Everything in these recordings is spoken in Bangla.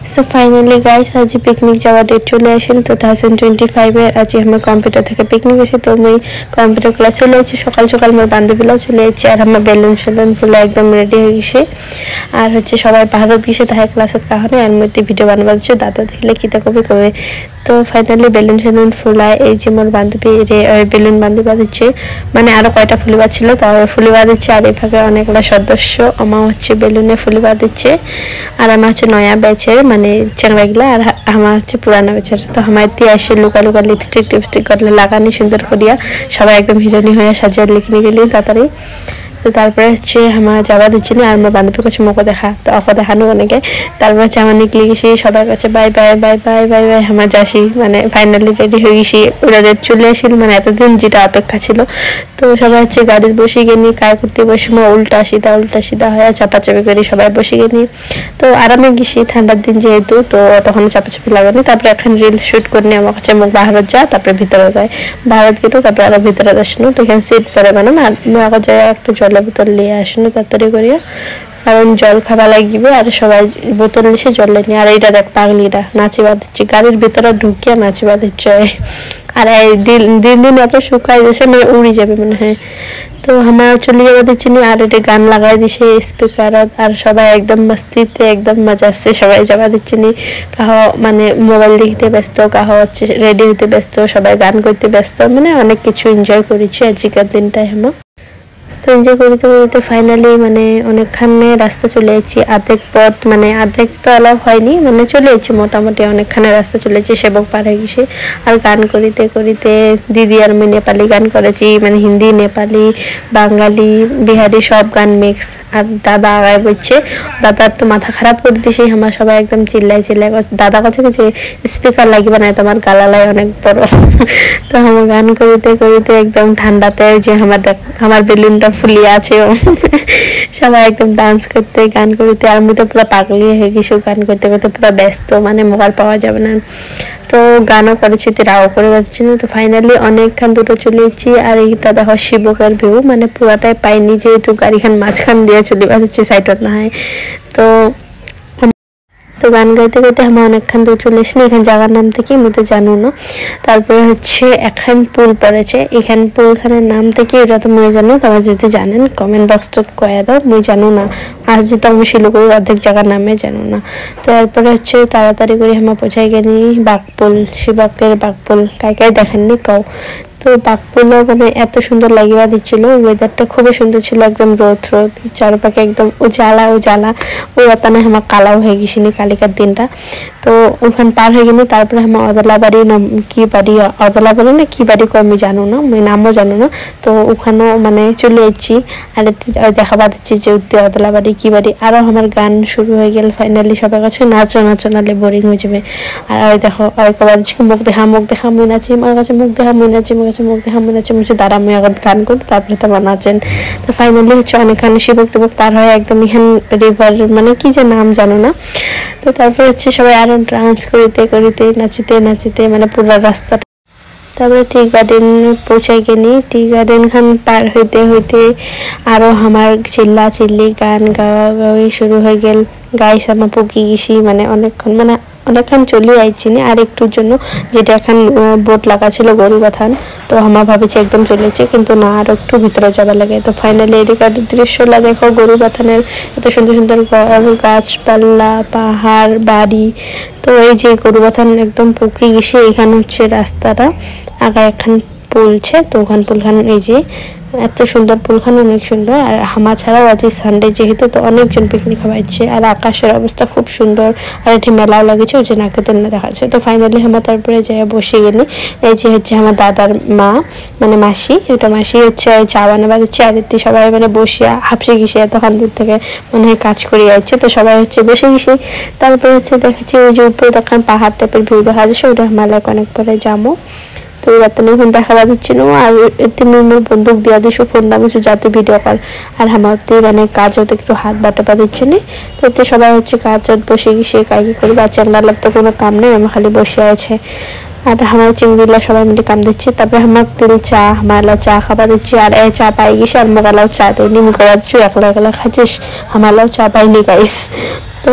সো ফাইনালি গাইস আজ পিকনিক যাওয়ার ডেট চলে আসেন 2025 আজ আমার কম্পিউটার থেকে পিকনিক এসে তো আমি কম্পিউটার ক্লাস চলে যাচ্ছি সকাল সকাল আমার বান্ধবীরাও চলে যাচ্ছে আর আমার বেলুন সেলুন ফুলে একদম রেডি হয়ে গেছে আর হচ্ছে সবাই ভারত গেছে তাই ক্লাসের কারণে আর মধ্যে ভিডিও বানাবার হচ্ছে দাদা দেখলে কিতা কবি কবে তো ফাইনালি বেলুন সেলুন ফুলায় এই যে মোর বান্ধবী বেলুন বান্ধবী দিচ্ছে মানে আরো কয়টা ফুলিবার ছিল তো ফুলিবার দিচ্ছে আর এইভাবে অনেকগুলো সদস্য আমার হচ্ছে বেলুনে ফুলিবার দিচ্ছে আর আমার হচ্ছে নয়া ব্যাচের মানে চেংড়াগুলা আর আমার হচ্ছে পুরানা ব্যাচের তো আমার দিয়ে আসে লুকা লুকা লিপস্টিক করলে লাগানি সুন্দর করিয়া সবাই একদম হিরোইনি হয়ে সাজিয়ে লিখে গেলি তাড়াতাড়ি তো তারপরে হচ্ছে আমার যাওয়া দিচ্ছিল আর আমার বান্ধবীর কাছে মুখ দেখা তো অক দেখানো অনেকে তারপর হচ্ছে আমার নিকলে গেছি সবার কাছে bye bye bye bye bye bye আমার যাসি মানে ফাইনালি রেডি হয়ে গেছি ওরা চলে আসিল মানে এতদিন যেটা অপেক্ষা ছিল তো সবাই হচ্ছে গাড়ির বসে গেনি কার করতে বসে উল্টা সিধা হয়ে চাপাচাপি করে সবাই বসে গেনি তো আরামে গেছি ঠান্ডার দিন যেহেতু তো তখন চাপাচাপি লাগেনি তারপরে এখন রিল শুট করে নিয়ে আমার কাছে মুখ ভারত যা তারপরে ভিতরে যায় ভারত গেল তারপরে আরো ভিতরে আসলো তো এখানে সিট পরে মানে আগে যায় একটা জলের বোতল নিয়ে আসলো তাড়াতাড়ি করিয়া কারণ জল খাওয়া লাগবে আর সবাই বোতল এসে জল নিয়ে আর এইটা দেখ পাগলিরা নাচিবা দিচ্ছে গাড়ির ভিতরে ঢুকিয়া নাচিবা দিচ্ছে আর দিন দিন এত শুকাই দিয়েছে মানে উড়ি যাবে মনে হয় তো আমার চলে যাওয়া দিচ্ছি আর এটা গান লাগাই দিছে স্পিকার আর সবাই একদম মস্তিতে একদম মজা আসছে সবাই যাওয়া দিচ্ছে কাহ মানে মোবাইল দেখতে ব্যস্ত কাহ হচ্ছে রেডি হতে ব্যস্ত সবাই গান করতে ব্যস্ত মানে অনেক কিছু এনজয় করেছি আজকের দিনটাই আমার তো এনজয় করতে ফাইনালি মানে অনেকখানে রাস্তা চলে যাচ্ছি আধেক পথ মানে আধেক তো অ্যালাউ হয়নি মানে চলে যাচ্ছি মোটামুটি অনেকখানে রাস্তা চলে যাচ্ছি সেবক পার হয়ে গেছি আর গান করিতে দিদি আর আমি নেপালি গান করেছি মানে হিন্দি নেপালি বাঙালি বিহারি সব গান মিক্স আর দাদা আগায় বলছে দাদার তো মাথা খারাপ করে দিয়েছি আমার সবাই একদম চিল্লাই দাদা কাছে যে স্পিকার লাগবে না তোমার গালালাই অনেক বড় তো আমার গান করিতে একদম ঠান্ডাতে যে আমার বেলুনটা ফুলিয়ে আছে সবাই একদম ডান্স করতে গান করতে আর আমি তো পুরো পাগলি হয়ে গেছি গান করতে পুরো ব্যস্ত মানে মোবাইল পাওয়া যাবে না তো গানও করেছি তো রাও করে যাচ্ছি না তো ফাইনালি অনেকক্ষণ দুটো চলে এসেছি আর এইটা দেখো শিবকের ভিউ মানে পুরাটাই পাইনি যেহেতু গাড়িখান মাঝখান দিয়ে চলে যাচ্ছে সাইডত না হয় তো গান গাইতে আমার অনেকক্ষণ দূর চলে এসেছি এখানে জায়গার নাম থেকে আমি তো জানো না তারপরে হচ্ছে এখন পুল পড়েছে এখান পুলখানের নাম থেকে এটা তো মুই জানো তোমার যদি জানেন কমেন্ট বক্সটা কয়ে দাও মুই জানো না আর যেটা আমি শিলিগুড়ির অর্ধেক জায়গার নামে জানো না তো এরপরে হচ্ছে তাড়াতাড়ি করে আমার পৌঁছাই গেলি বাঘপুল শিবকের বাঘপুল কাই দেখেননি কও তো বাঘপুলও মানে এত সুন্দর লাগিয়ে দিচ্ছিল ওয়েদারটা খুবই সুন্দর ছিল একদম রোদ চারপাশে একদম উজালা ওই অতানে আমার কালাও হয়ে গেছিনি কালিকার দিনটা তো ওখানে পার হয়ে গেলি তারপরে আমার অদলাবাড়ি কি বাড়ি অদলাবাড়ি না কি বাড়ি আমি জানো না আমি নামও জানো না তো ওখানেও মানে চলে যাচ্ছি আর দেখা পাচ্ছি যে অদলাবাড়ি কি বাড়ি আরও আমার গান শুরু হয়ে গেল ফাইনালি সবার কাছে নাচনালে বোরিং হয়ে যাবে আর ওই দেখো মুখ দেখা মুই নাচি আমার কাছে মুখ দেখা মুই নাচি মুখ দেখা মনে হচ্ছে দাঁড়া আমি এখন গান করি তারপরে তোমার নাচেন তো ফাইনালি হচ্ছে অনেকখানি শিবক টিবক পার হয় একদম এখান রিভার মানে কি যে নাম জানো না তো তারপরে হচ্ছে সবাই আরো ডান্স করিতে নাচিতে মানে পুরো রাস্তা তারপরে টি গার্ডেন পৌঁছাই গেলি টি গার্ডেন খান পার হইতে আরো আমার চিল্লি গান গাওয়া শুরু হয়ে গেল গাইস আমার পকি গেছি মানে অনেকক্ষণ চলে আইছি আর একটুর জন্য যেটা এখন বোট লাগা ছিল গরুবাথান তো আমার ভাবেছি একদম চলেছে কিন্তু না আর একটু ভিতরে যাওয়া লাগে তো ফাইনালি এদিকার দৃশ্যটা দেখো গরুবাথানের এত সুন্দর গাছপালা পাহাড় বাড়ি তো এই যে গরুবাথান একদম পকি গেছে এখানে হচ্ছে রাস্তাটা আগা এখন পুলছে তো ওখান পুলখান এই যে এত সুন্দর পুলখান অনেক সুন্দর আর হামা ছাড়াও আজ সানডে যেহেতু তো অনেকজন পিকনিক খাওয়াচ্ছে আর আকাশের অবস্থা খুব সুন্দর আর এটি মেলাও লাগেছে ওই যে নাকে তেলনা দেখাচ্ছে তো ফাইনালি আমার তারপরে যাই বসে গেলি এই যে হচ্ছে আমার দাদার মা মানে মাসি হচ্ছে চা বানাবার হচ্ছে আর এতে সবাই মানে বসিয়া হাফসে গেছে এতক্ষণ দূর থেকে মনে হয় কাজ করে যাচ্ছে তো সবাই হচ্ছে বসে গেছি তারপরে হচ্ছে দেখেছি ওই যে উপরে তখন পাহাড় টাইপের ভিউ দেখা যাচ্ছে ওটা মেলায় অনেক পরে যাবো তো রাতে এখন দেখা যাচ্ছিল আর তুমি মোর বন্দুক দিয়া দিছো ফোন নাম যাতে ভিডিও কল আর আমাতে মানে কাজ হতে একটু হাত বাটা দিচ্ছে না তো এতে সবাই হচ্ছে কাজ বসে গিয়ে কাজ করবে আর চ্যাংড়ালার তো কোনো কাম নেই আমি খালি বসে আছে আর আমার চিংড়িলা সবাই মিলে কাম দিচ্ছে তারপরে আমার তেল চা হামালা চা খাবার দিচ্ছে আর এই চা পাই গেছে আর মোগালাও চা তো নিমি করা দিচ্ছ একলা খাচ্ছিস হামালাও চা পাইনি গাইস তো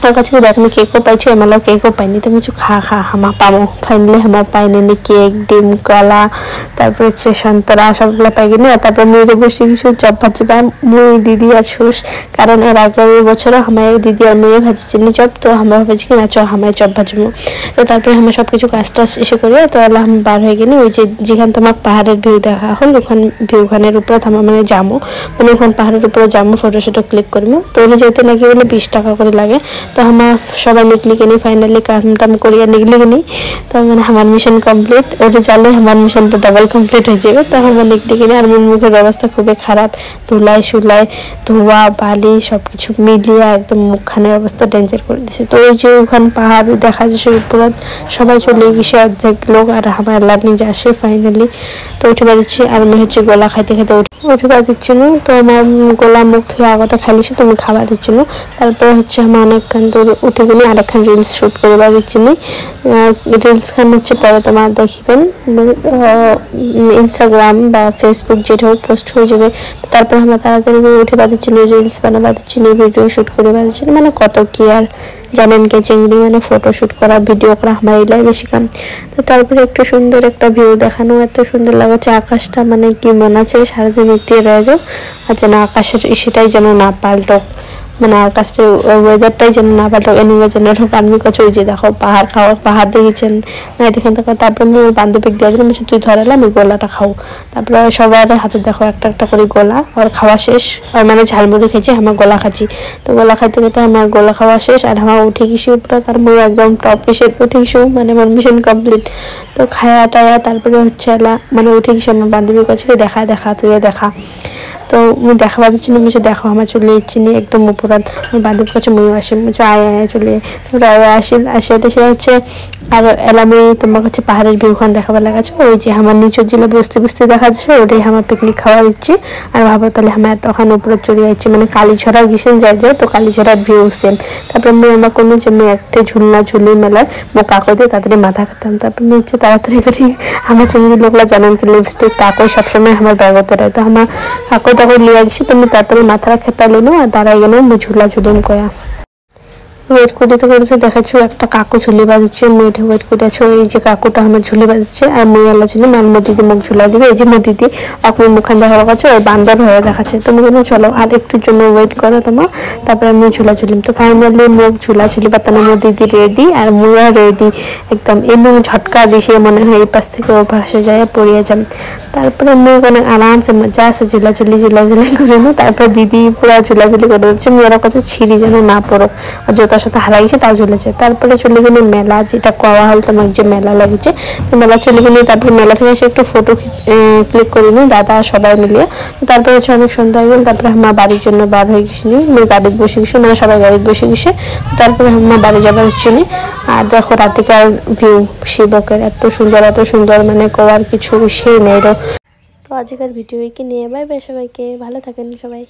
আর কাছে দেখনি কেকও পাইছো এমালাও কেকও পাইনি তুমি কিছু খা হামা পাবো ফাইনালি আমার পাইনি কেক ডিম কলা তারপর হচ্ছে সন্তরা সবগুলো পাই গেলি আর তারপর মেয়েরে বসে কিছু চপ ভাজি পাই মুই দিদি আর শুস কারণ এর আগের বছরও আমার দিদি আর মেয়ে ভাজি চিনি চপ তো আমরা ভাবছি কি না চ আমার চপ ভাজবো তো তারপরে আমরা সব কিছু কাজ টাজ এসে করি তো আল্লাহ আমি বার হয়ে গেলি ওই যে যেখানে তোমার পাহাড়ের ভিউ দেখা হল ওখানে ভিউখানের উপরে আমার মানে যাবো মানে ওখানে পাহাড়ের উপরে যাবো ফটোশুটও ক্লিক করবো তো ওরা যেতে নাকি বলে 20 টাকা করে লাগে তো আমার সবাই নিকলি কিনি ফাইনালি কাম টাম করিয়া নিকলি কিনি তো মানে আমার মিশন কমপ্লিট ওটা চালে আমার মিশনটা ডাবল কমপ্লিট হয়ে যাবে তো আমার নিকলি কিনি আর মোর মুখের অবস্থা খুবই খারাপ ধুলাই শুলাই ধোয়া বালি সবকিছু মিলিয়ে একদম মুখখানের অবস্থা ডেঞ্জার করে দিছে তো ওই যে ওখানে পাহাড় দেখা যাচ্ছে উপরে সবাই চলে গেছে অর্ধেক লোক আর আমার আল্লাহ নিজে আসে ফাইনালি তো উঠে বাজছি আর আমি হচ্ছে গোলা খাইতে খাইতে উঠে বাজছি না তো আমার গোলা মুখ ধুয়ে আগতে খাইলিছে তুমি খাবার দিচ্ছ না তারপরে হচ্ছে আমার অনেকক্ষণ দূর উঠে গেলে আরেকখান রিলস শ্যুট করে বাজছি না রিলস খান হচ্ছে পরে তোমার দেখিবেন ইনস্টাগ্রাম বা ফেসবুক যেটা হোক পোস্ট হয়ে যাবে তারপর আমরা তাড়াতাড়ি উঠে বাজছি না রিলস বানা বাজছি না ভিডিও শ্যুট করে বাজছি না মানে কত কি আর জানেন কে চিংড়ি মানে ফটো শুট করা ভিডিও করা আমার এলাই বেশি কাম তো তারপরে একটু সুন্দর একটা ভিউ দেখানো এত সুন্দর লাগছে আকাশটা মানে কি মনে আছে সারাদিন উঠিয়ে রয়ে যাও আর যেন আকাশের সেটাই যেন না পাল্টক মানে আকাশের ওয়েদারটাই যেন না পাল্টক এনিওয়ে যেন আমি কাছে ওই যে দেখো পাহাড় দেখেছেন না দেখেন তারপর আমি বান্ধবীকে দিয়ে দিলাম তুই ধরালাম আমি গোলাটা খাও তারপরে সবার হাতে দেখো একটা একটা করে গোলা আর খাওয়া শেষ আর মানে ঝালমুড়ি খেয়েছি আমার গোলা খাচ্ছি তো গোলা খাইতে খাইতে আমার গোলা খাওয়া শেষ আর আমার উঠে গেছি উপরে তার মুখ একদম টপ এসে উঠে গেছি মানে আমার মিশন কমপ্লিট তো খায়া টায়া তারপরে হচ্ছে মানে উঠে গেছি আমার বান্ধবীর কাছে দেখা তুই দেখা তো আমি দেখা পাচ্ছি না মুঝে দেখো আমার চলে যাচ্ছি নি একদম উপরাত আমার বান্ধবীর কাছে মুই আসি মুঝে আয় চলে তারপরে আসে সে হচ্ছে আর এলামি তোমার কাছে পাহাড়ের ভিউখান দেখাবার লাগাচ্ছে ওই যে আমার নিচের জেলা বসতে দেখা যাচ্ছে ওটাই আমার পিকনিক খাওয়া দিচ্ছি আর ভাবো তাহলে আমার এতক্ষণ উপরে চলে যাচ্ছি মানে কালীছড়া গেছেন যায় তো কালীছড়ার ভিউ সেম তারপরে আমি আমার কোনো যে আমি একটা ঝুলনা ঝুলি মেলার মো কাকো দিয়ে তাড়াতাড়ি মাথা খাতাম তারপর আমি হচ্ছে তাড়াতাড়ি করে আমার চিংড়ি লোকলা জানেন কি লিপস্টিক কাকো সবসময় আমার ব্যাগতে রয় তো আমার কাকো টাকো লিয়ে গেছি তুমি তাড়াতাড়ি মাথা খেতা লেনো আর দাঁড়াই গেল ঝুলা ঝুলিম কয়া ওয়েট করতে দেখাচ্ছি একটা কাকু ঝুলি বাজাচ্ছে মেয়েটা ওয়েট করে আছে ওই যে কাকুটা আমার ঝুলি বাজাচ্ছে আর মেয়ে আল্লাহ ছিল আমার দিদি মুখ ঝুলা দিবে এই যে মোর দিদি আপনার মুখান দেখার কাছে ওই বান্দর হয়ে দেখাচ্ছে তুমি কোনো চলো আর একটুর জন্য ওয়েট করো তোমার তারপরে আমি ঝুলা ঝুলিম তো ফাইনালি মুখ ঝুলা ঝুলি পাতানো মোর দিদি রেডি আর মুয়া রেডি একদম এমনি ঝটকা দিছে মনে হয় এই পাশ থেকে ও পাশে যায় পড়িয়ে যাম তারপরে আমি ওখানে আরামসে মজা আছে ঝুলাঝুলি করে নো তারপর দিদি পুরো ঝুলাঝুলি করে দিচ্ছে মেয়েরা কাছে ছিঁড়ি যেন না পড়ো আর জোতার সাথে হারাই গেছে তাও ঝুলেছে তারপরে চলে গেলে মেলা যেটা কওয়া হল তোমার যে মেলা লেগেছে মেলা চলে গেলে তারপরে মেলা থেকে এসে একটু ফটো ক্লিক করে নিই দাদা সবাই মিলিয়ে তারপরে হচ্ছে অনেক সন্ধ্যা হয়ে গেল তারপরে আমার বাড়ির জন্য বার হয়ে গেছি মেয়ে গাড়িতে বসে গেছে মানে সবাই গাড়িতে বসে গেছে তারপরে আমার বাড়ি যাবার হচ্ছে নি আর দেখো রাতিকার ভিউ শিবকের এত সুন্দর মানে কোয়ার কিছু সেই নেই তো আজকের ভিডিও কি নিয়ে বাই বাই সবাইকে ভালো থাকেন সবাই।